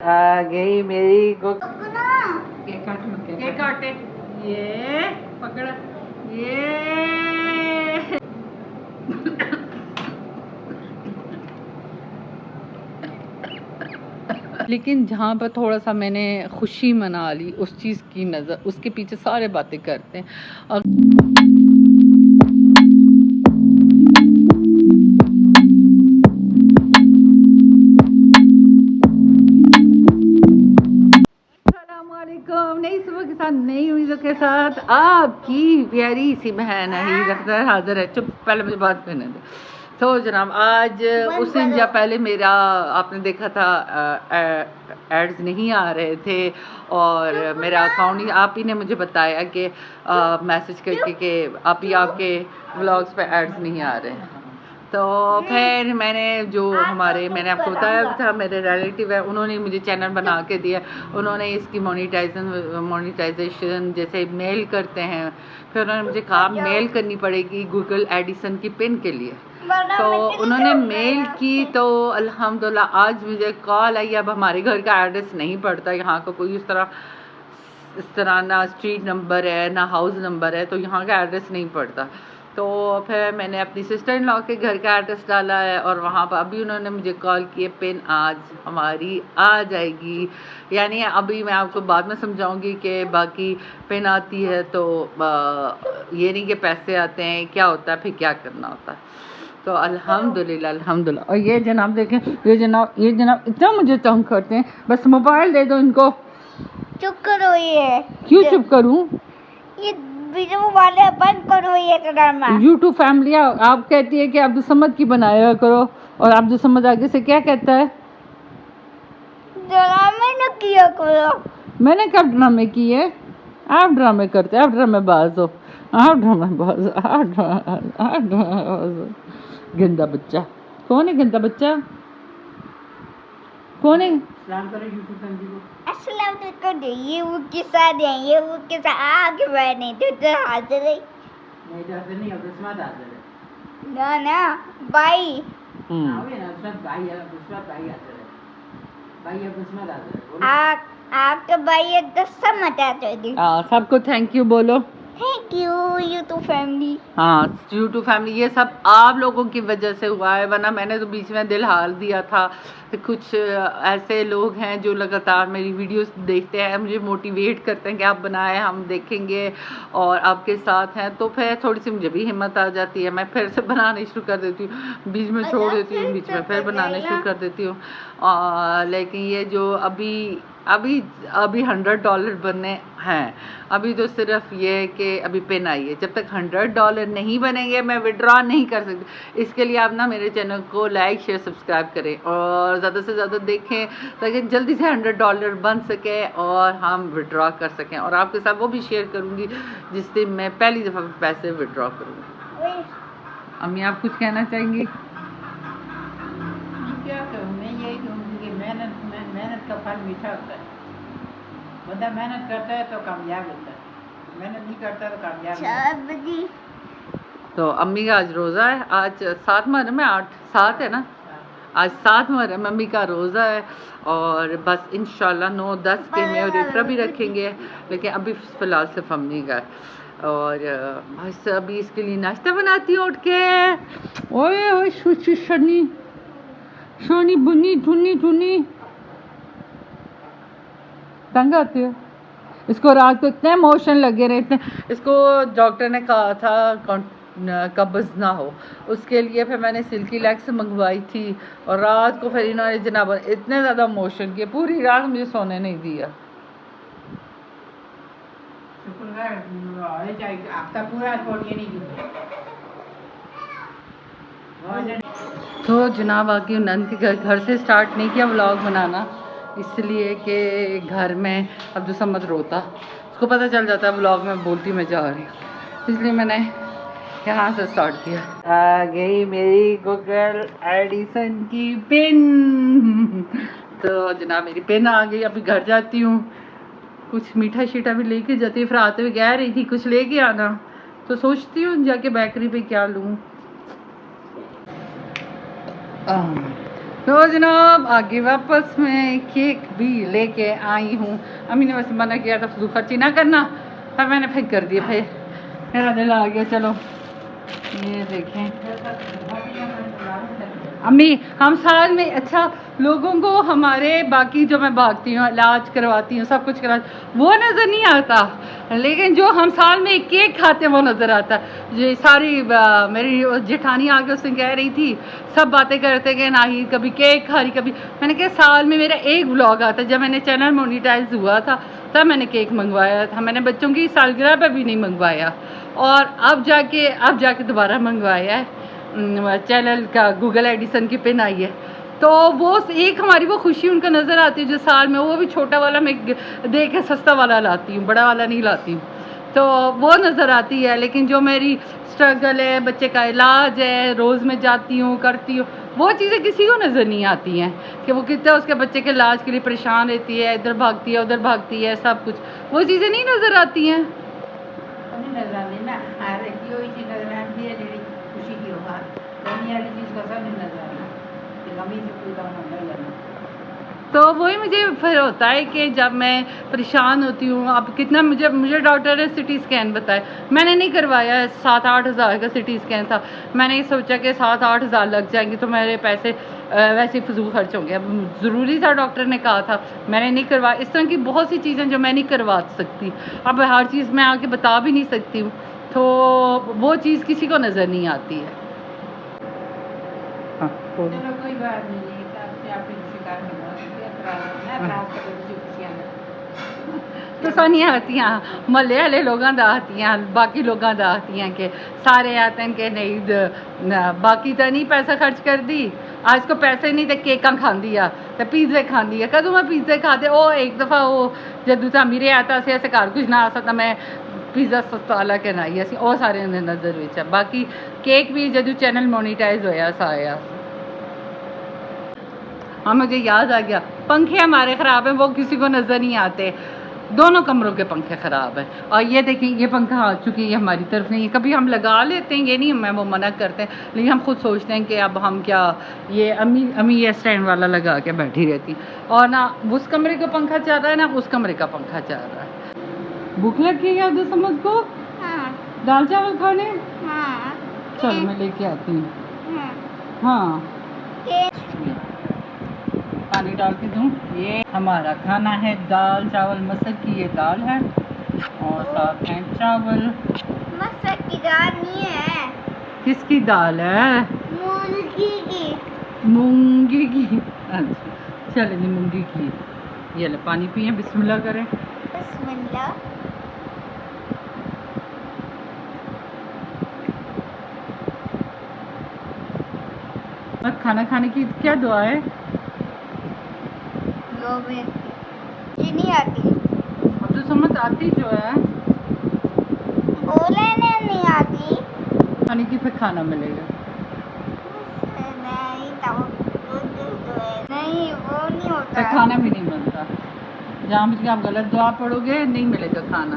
आ गई मेरी केक काटे ये पकड़ ये लेकिन जहाँ पर थोड़ा सा मैंने खुशी मना ली उस चीज़ की नज़र उसके पीछे सारे बातें करते हैं। और नई सुबह के साथ नई उम्मीदों के साथ आपकी प्यारी सी बहन है अख्तर हाजिर है। चुप, पहले मुझे बात करने दे। तो जनाब आज उस दिन जब पहले मेरा आपने देखा था एड्स नहीं आ रहे थे और मेरा अकाउंट ही आप ही ने मुझे बताया कि मैसेज करके कि आप ही आपके व्लॉग्स पे एड्स नहीं आ रहे हैं। तो फिर मैंने मैंने आपको बताया था मेरे रिलेटिव है उन्होंने मुझे चैनल बना के दिया। उन्होंने इसकी मोनेटाइजेशन जैसे मेल करते हैं, फिर उन्होंने मुझे कहा मेल करनी पड़ेगी गूगल एडिसन की पिन के लिए। तो उन्होंने मेल की तो अल्हम्दुलिल्लाह आज मुझे कॉल आई। अब हमारे घर का एड्रेस नहीं पड़ता, यहाँ का कोई इस तरह ना स्ट्रीट नंबर है ना हाउस नंबर है, तो यहाँ का एड्रेस नहीं पड़ता। तो फिर मैंने अपनी सिस्टर इन लॉ के घर का एड्रेस डाला है और वहाँ पर अभी उन्होंने मुझे कॉल किए पिन आज हमारी आ जाएगी। यानी अभी मैं आपको बाद में समझाऊंगी कि बाकी पिन आती है तो ये नहीं कि पैसे आते हैं, क्या होता है फिर क्या करना होता है। तो अल्हम्दुलिल्लाह अल्हम्दुलिल्लाह। और ये जनाब देखें, ये जनाब इतना मुझे तंग करते हैं, बस मोबाइल दे दो इनको। चुप करो ये। क्यों चुप करूं? ये वीडियो वाले बंद करो ये ड्रामा। यूट्यूब फैमिली आप कहती है कि अब्दुल समद की बनाया करो और अब्दुल समद आगे से क्या कहता है? ड्रामे न किया करो। मैंने कब ड्रामे किए? आप ड्रामे करते, आप ड्रामेबाज हो, आप ड्रामेबाज, आप ड्रामेबाज हो। गंदा बच्चा। कौन है गंदा बच्चा? कौन है? अस्सलाम वालेकुम। ये वो के साथ है, ये वो के साथ आगे बैठे तो हाजिर है। नहीं हाजिर नहीं, अब उस्मान हाजिर है। ना ना भाई। आओगे ना उस्मान भाई है, उस्मान भाई हाजिर है। भाई अब उस्मान हाजिर है। आपका भाई एक दस्ता मचा चाहिए। सबको थैंक यू बोलो। Thank you YouTube family. हाँ यूट्यूब फैमिली, ये सब आप लोगों की वजह से हुआ है, वरना मैंने तो बीच में दिल हार दिया था। तो कुछ ऐसे लोग हैं जो लगातार मेरी वीडियोस देखते हैं, मुझे मोटिवेट करते हैं कि आप बनाएं हम देखेंगे और आपके साथ हैं, तो फिर थोड़ी सी मुझे भी हिम्मत आ जाती है। मैं फिर से बनाने शुरू कर देती हूँ, बीच में छोड़ देती हूँ, बीच में फिर बनाने शुरू कर देती हूँ। लेकिन ये जो अभी $100 बनने हैं, अभी तो सिर्फ ये है कि अभी पिन आई है। जब तक $100 नहीं बनेंगे मैं विड्रॉ नहीं कर सकती। इसके लिए आप ना मेरे चैनल को लाइक शेयर सब्सक्राइब करें और ज़्यादा से ज़्यादा देखें ताकि जल्दी से $100 बन सके और हम विड्रॉ कर सकें। और आपके साथ वो भी शेयर करूँगी जिस दिन मैं पहली दफ़ा पैसे विड्रॉ करूँगी। अम्मी आप कुछ कहना चाहेंगी? क्या कहूँ मैं, यही कहूँगी कि मेहनत का फल मीठा होता है। बंदा मेहनत करता है तो कामयाब होता है, मेहनत नहीं करता तो कामयाब नहीं। तो अम्मी का आज रोज़ा है, आज 7 मुहर्रम है, 8-7 है ना, आज 7 मुहर्रम अम्मी का रोज़ा है। और बस इंशाल्लाह 9-10 के में और इफ्तार भी रखेंगे, लेकिन अभी फ़िलहाल सिर्फ अम्मी का है। और बस अभी इसके लिए नाश्ता बनाती हूँ उठ के। ओए ओए शनी शनी बुनी टुनी टुनी तंग आती है। इसको रात को इतने मोशन लगे रहते हैं, इसको डॉक्टर ने कहा था कब्ज़ ना हो, उसके लिए फिर मैंने सिल्की लैक्स मंगवाई थी और रात को फिर इन्होंने जनाब इतने ज़्यादा मोशन किए, पूरी रात मुझे सोने नहीं दिया। तो जनाब आके नंद के घर से स्टार्ट नहीं किया व्लॉग बनाना, इसलिए कि घर में अब्दुल समद रोता, उसको पता चल जाता है व्लॉग में बोलती मैं जा रही हूँ, इसलिए मैंने यहाँ से स्टार्ट किया। आ गई मेरी गूगल एडिसन की पिन। तो जनाब मेरी पिन आ गई, अभी घर जाती हूँ, कुछ मीठा शीठा भी लेके जाती है। फिर आते हुए कह रही थी कुछ लेके आना, तो सोचती हूँ जाके बेकरी पे क्या लूँ। तो जनाब आगे वापस मैं केक भी लेके आई हूँ। अम्मी ने वैसे मना किया था फजूल खर्ची ना करना, पर मैंने फिर कर दिया। फिर मेरा दिल आ गया। चलो ये देखें अम्मी, हम साल में अच्छा लोगों को हमारे बाकी जो मैं भागती हूँ, इलाज करवाती हूँ, सब कुछ करवाती वो नज़र नहीं आता, लेकिन जो हम साल में एक केक खाते हैं वो नज़र आता है। ये सारी मेरी जेठानी आके उससे कह रही थी, सब बातें करते कि नाही कभी केक खा रही कभी। मैंने कहा साल में मेरा एक व्लॉग आता है। जब मैंने चैनल मोनेटाइज हुआ था तब मैंने केक मंगवाया था, मैंने बच्चों की सालगिरह पर भी नहीं मंगवाया, और अब जाके दोबारा मंगवाया है। चैनल का गूगल एडिसन की पिन आई है, तो वो एक हमारी वो खुशी उनका नज़र आती है जो साल में, वो भी छोटा वाला मैं दे के सस्ता वाला लाती हूँ, बड़ा वाला नहीं लाती हूँ, तो वो नज़र आती है। लेकिन जो मेरी स्ट्रगल है, बच्चे का इलाज है, रोज़ में जाती हूँ करती हूँ, वो चीज़ें किसी को नज़र नहीं आती हैं कि वो कितना उसके बच्चे के इलाज के लिए परेशान रहती है, इधर भागती है उधर भागती है, सब कुछ वो चीज़ें नहीं नज़र आती हैं। नजर आती ना हर एक चीज़ नजर आती है जी खुशी की होगा, कमी वाली चीज़ का सब नहीं नजर आना कि कमी से कोई काम नहीं करना। तो वही मुझे फिर होता है कि जब मैं परेशान होती हूँ, अब कितना मुझे डॉक्टर ने सिटी स्कैन बताया, मैंने नहीं करवाया, 7-8 हज़ार का सिटी स्कैन था। मैंने सोचा कि 7-8 हज़ार लग जाएंगे तो मेरे पैसे वैसे ही फजूल खर्च होंगे। अब ज़रूरी था, डॉक्टर ने कहा था, मैंने नहीं करवाया। इस तरह की बहुत सी चीज़ें जो मैं नहीं करवा सकती, अब हर चीज़ मैं आके बता भी नहीं सकती हूँ, तो वो चीज़ किसी को नज़र नहीं आती है। हाँ, चलो कोई बात नहीं है, आपकी शिकार में तो सानिया आतियाँ मल्ले वाले लोगों दा आतियाँ, बाकी लोगों दा आतियाँ के सारे आते हैं कि नहीं बाकी तो नहीं पैसा खर्च कर दी, आज को पैसे नहीं तो केक खांदी आ तो पिज़्ज़े खांदी है। कदों मैं पिज़्ज़े खाते ओ एक दफ़ा वो जदू तो मेरे आता से ऐसे घर कुछ ना आ सकता, मैं पिज़्ज़ा सस्ता वाला के ना ही वो सारे नज़र विच है। बाकी केक भी जदू चैनल मोनीटाइज होया साया। हाँ मुझे याद आ गया, पंखे हमारे ख़राब हैं, वो किसी को नज़र नहीं आते। दोनों कमरों के पंखे ख़राब हैं, और ये देखिए ये पंखा आ चुकी है, ये हमारी तरफ नहीं है। कभी हम लगा लेते हैं, ये नहीं हमें वो मना करते हैं, लेकिन हम खुद सोचते हैं कि अब हम क्या, ये अम्मी ये स्टैंड वाला लगा के बैठी रहती, और ना उस कमरे का पंखा चल रहा है ना उस कमरे का पंखा चल रहा है। भूख लगी है तो समझ को दाल चावल खाने, चलो मैं लेके आती हूँ। हाँ पानी डाल के दूँ। ये हमारा खाना है, दाल चावल, मसर की ये दाल है और साथ हैं चावल। मसर की दाल नहीं है। किसकी दाल है? मूंगी की। मूंगी की, अच्छा चले जी मूंगी की। ये ले पानी पिए, बिस्मिल्लाह करें। बिस्मिल्लाह। खाना खाने की क्या दुआ है? ये नहीं आती। अब तो समझ आती जो है, बोले नहीं आती। खाने की फिर खाना मिलेगा। नहीं वो नहीं होता, फिर खाना भी नहीं मिलता। जहाँ मुझे आप गलत दुआ पढ़ोगे नहीं मिलेगा खाना,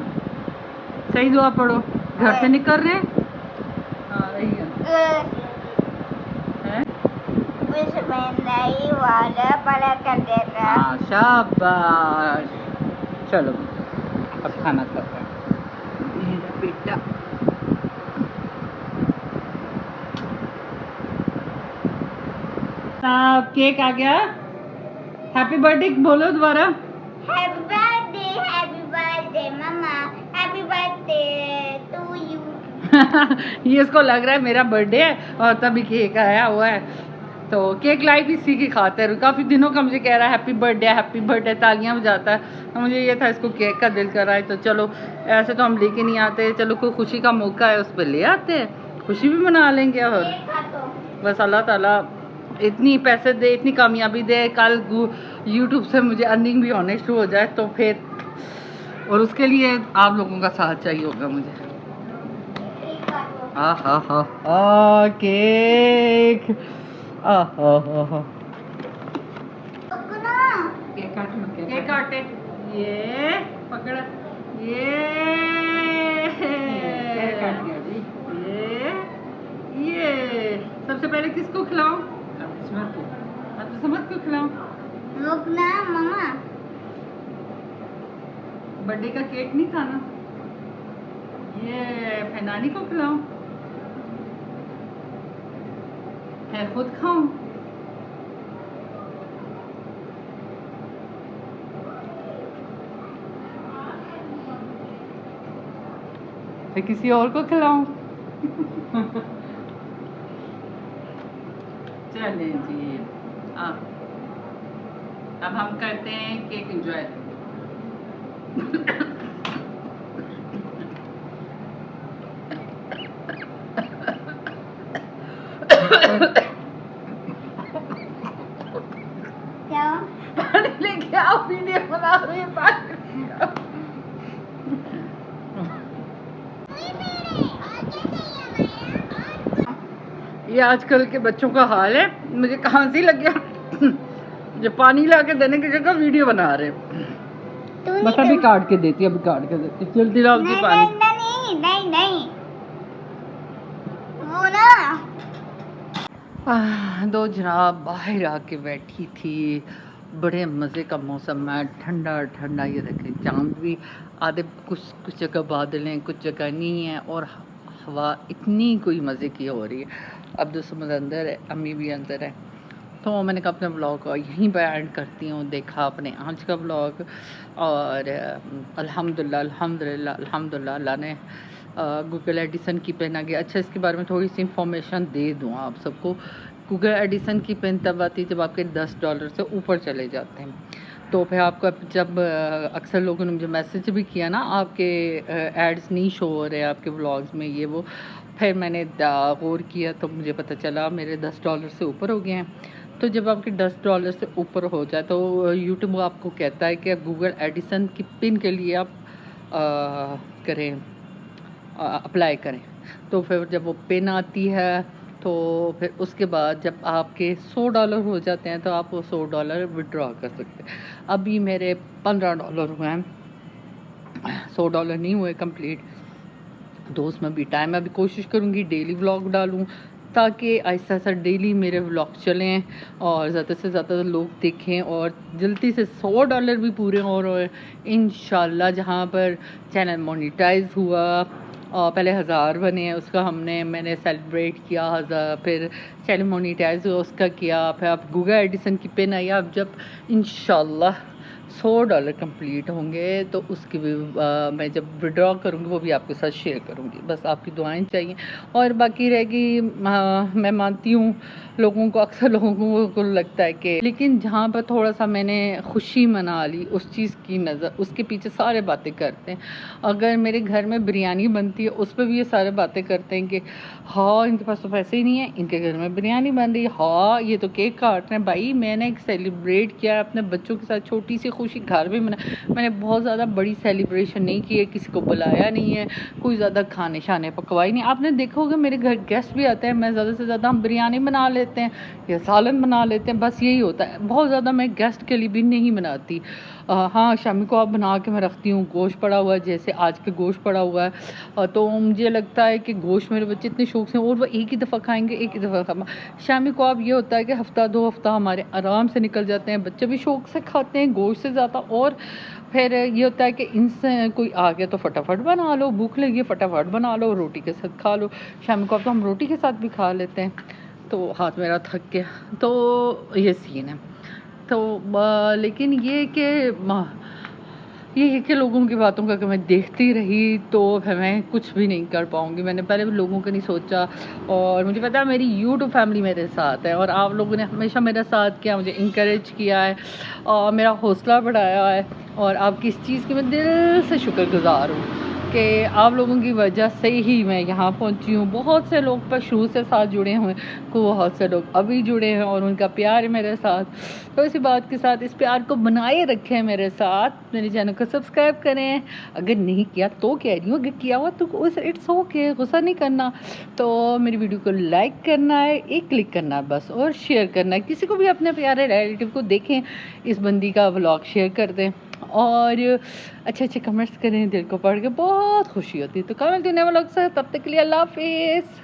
सही दुआ पढ़ो। घर से निकल रहे हाँ रही है वाला बड़ा कर देगा। हाँ शाबाश। चलो अब खाना खाते हैं। मेरा बेटा केक आ गया। हैप्पी बर्थडे बोलो दोबारा। हैप्पी बर्थडे मम्मा, हैप्पी बर्थडे टू यू। ये इसको लग रहा है मेरा बर्थडे है और तभी केक आया हुआ है, तो केक लाई भी इसी की खातिर। काफ़ी दिनों का मुझे कह रहा है हैप्पी बर्थडे, तालियां बजाता है, तो मुझे ये था इसको केक का दिल कर रहा है, तो चलो ऐसे तो हम लेके नहीं आते, चलो कोई खुशी का मौका है उस पर ले आते हैं, खुशी भी मना लेंगे। और बस अल्लाह ताला इतनी पैसे दे, इतनी कामयाबी दे, कल यूट्यूब से मुझे अर्निंग भी होने शुरू हो जाए तो फिर, और उसके लिए आप लोगों का साथ चाहिए होगा मुझे। हाँ केक केक काटे, ये पकड़, ये सबसे पहले किसको खिलाऊं? तो समझ क्यों खिलाऊं? रुकना मम्मा। बर्थडे का केक नहीं खाना, ये फैनानी को खिलाऊं है खुद खाऊं? है किसी और को खिलाऊं? चलें जी, अब हम करते हैं केक एंजॉय। क्या? पानी लेके आओ, वीडियो बना रही है, पानी लेके आओ। ये आजकल के बच्चों का हाल है, मुझे खांसी लग गया जो पानी ला के देने की जगह वीडियो बना रहे हैं। बस अभी काट के देती, अभी काट के देती, जल्दी लाओ जी पानी। नहीं नहीं नहीं, वो ना दो जनाब बाहर आके बैठी थी, बड़े मज़े का मौसम है, ठंडा ठंडा। ये देखें चांद भी आधे, कुछ जगह बादल हैं, कुछ जगह नहीं है, और हवा इतनी कोई मज़े की हो रही है। अब दोस्तों अंदर है, अम्मी भी अंदर है, तो मैंने कहा अपने ब्लॉग को यहीं पर एंड करती हूँ। देखा अपने आज का ब्लॉग, और अल्हम्दुलिल्लाह अल्लाह ने गूगल एडिसन की पेन आ गया। अच्छा, इसके बारे में थोड़ी सी इंफॉर्मेशन दे दूँ आप सबको। गूगल एडिसन की पेन तब आती है जब आपके $10 से ऊपर चले जाते हैं। तो फिर आपको जब अक्सर लोगों ने मुझे मैसेज भी किया ना, आपके एड्स नहीं शो हो रहे आपके व्लॉग्स में, ये वो। फिर मैंने गौर किया तो मुझे पता चला मेरे $10 से ऊपर हो गए हैं। तो जब आपके $10 से ऊपर हो जाए तो यूट्यूब आपको कहता है कि गूगल एडिसन की पिन के लिए आप करें, अप्लाई करें। तो फिर जब वो पिन आती है तो फिर उसके बाद जब आपके $100 हो जाते हैं तो आप वो $100 विड्रॉ कर सकते हैं। अभी मेरे $15 हुए हैं, $100 नहीं हुए कंप्लीट, तो उसमें भी टाइम है। अभी कोशिश करूँगी डेली व्लॉग डालूँ, ताकि आहिस्ता आहिस्ता डेली मेरे व्लॉग चलें और ज़्यादा से ज़्यादा लोग देखें, और जल्दी से $100 भी पूरे और इंशाल्लाह जहाँ पर चैनल मोनेटाइज हुआ, पहले 1000 बने हैं, उसका मैंने सेलिब्रेट किया 1000, फिर चैनल मोनेटाइज हुआ उसका किया, फिर अब गूगल एडिसन की पिन आई। अब जब इंशाल्लाह $100 कंप्लीट होंगे तो उसकी भी मैं जब विड्रॉ करूँगी वो भी आपके साथ शेयर करूँगी। बस आपकी दुआएं चाहिए, और बाकी रहेगी मैं मानती हूँ लोगों को, अक्सर लोगों को लगता है कि, लेकिन जहाँ पर थोड़ा सा मैंने खुशी मना ली उस चीज़ की नज़र, उसके पीछे सारे बातें करते हैं। अगर मेरे घर में बिरयानी बनती है उस पर भी ये सारे बातें करते हैं कि हाँ इनके पास तो पैसे ही नहीं है, इनके घर में बिरयानी बन रही है, हाँ ये तो केक काट रहे हैं। भाई मैंने एक सेलिब्रेट किया अपने बच्चों के साथ, छोटी सी खुशी घर में मैंने बहुत ज़्यादा बड़ी सेलिब्रेशन नहीं की है, किसी को बुलाया नहीं है, कोई ज़्यादा खाने शाने पकवाई नहीं। आपने देखा होगा मेरे घर गेस्ट भी आते हैं, मैं ज़्यादा से ज़्यादा हम बिरयानी बना लेते हैं या सालन बना लेते हैं, बस यही होता है। बहुत ज़्यादा मैं गेस्ट के लिए भी नहीं बनाती। हाँ शामी को आप बना के मैं रखती हूँ, गोश्त पड़ा हुआ है, जैसे आज के गोश्त पड़ा हुआ है, तो मुझे लगता है कि गोश्त मेरे बच्चे इतने शौक से, और वो एक ही दफ़ा खाएंगे, एक ही दफ़ा खा। शामी को अब ये होता है कि हफ्ता 2 हफ्ता हमारे आराम से निकल जाते हैं, बच्चे भी शौक से खाते हैं गोश्त से ज़्यादा। और फिर ये होता है कि इनसे कोई आ गया तो फटाफट बना लो, भूख लगी फटाफट बना लो, रोटी के साथ खा लो। शामी को अब तो हम रोटी के साथ भी खा लेते हैं। तो हाथ मेरा थक गया, तो ये सीन है। तो लेकिन ये है कि लोगों की बातों का अगर मैं देखती रही तो फिर मैं कुछ भी नहीं कर पाऊँगी। मैंने पहले भी लोगों का नहीं सोचा, और मुझे पता है मेरी यूट्यूब फैमिली मेरे साथ है, और आप लोगों ने हमेशा मेरा साथ किया, मुझे इंकरेज किया है, और मेरा हौसला बढ़ाया है, और आपकी इस चीज़ की मैं दिल से शुक्रगुज़ार हूँ कि आप लोगों की वजह से ही मैं यहाँ पहुँची हूँ। बहुत से लोग पर शुरू से साथ जुड़े हुए, बहुत से लोग अभी जुड़े हैं, और उनका प्यार है मेरे साथ। तो इसी बात के साथ इस प्यार को बनाए रखें मेरे साथ, मेरे चैनल को सब्सक्राइब करें। अगर नहीं किया तो कह रही हूँ, अगर किया हुआ तो इट्स ओके, गुस्सा नहीं करना। तो मेरी वीडियो को लाइक करना है, एक क्लिक करना है बस, और शेयर करना है। किसी को भी अपने प्यारे रिलेटिव को देखें इस बंदी का व्लॉग शेयर कर दें, और अच्छे अच्छे कमेंट्स करें, दिल को पढ़ के बहुत खुशी होती है। तो कमेंट देने वालों से तब तक के लिए अल्लाह हाफिज़।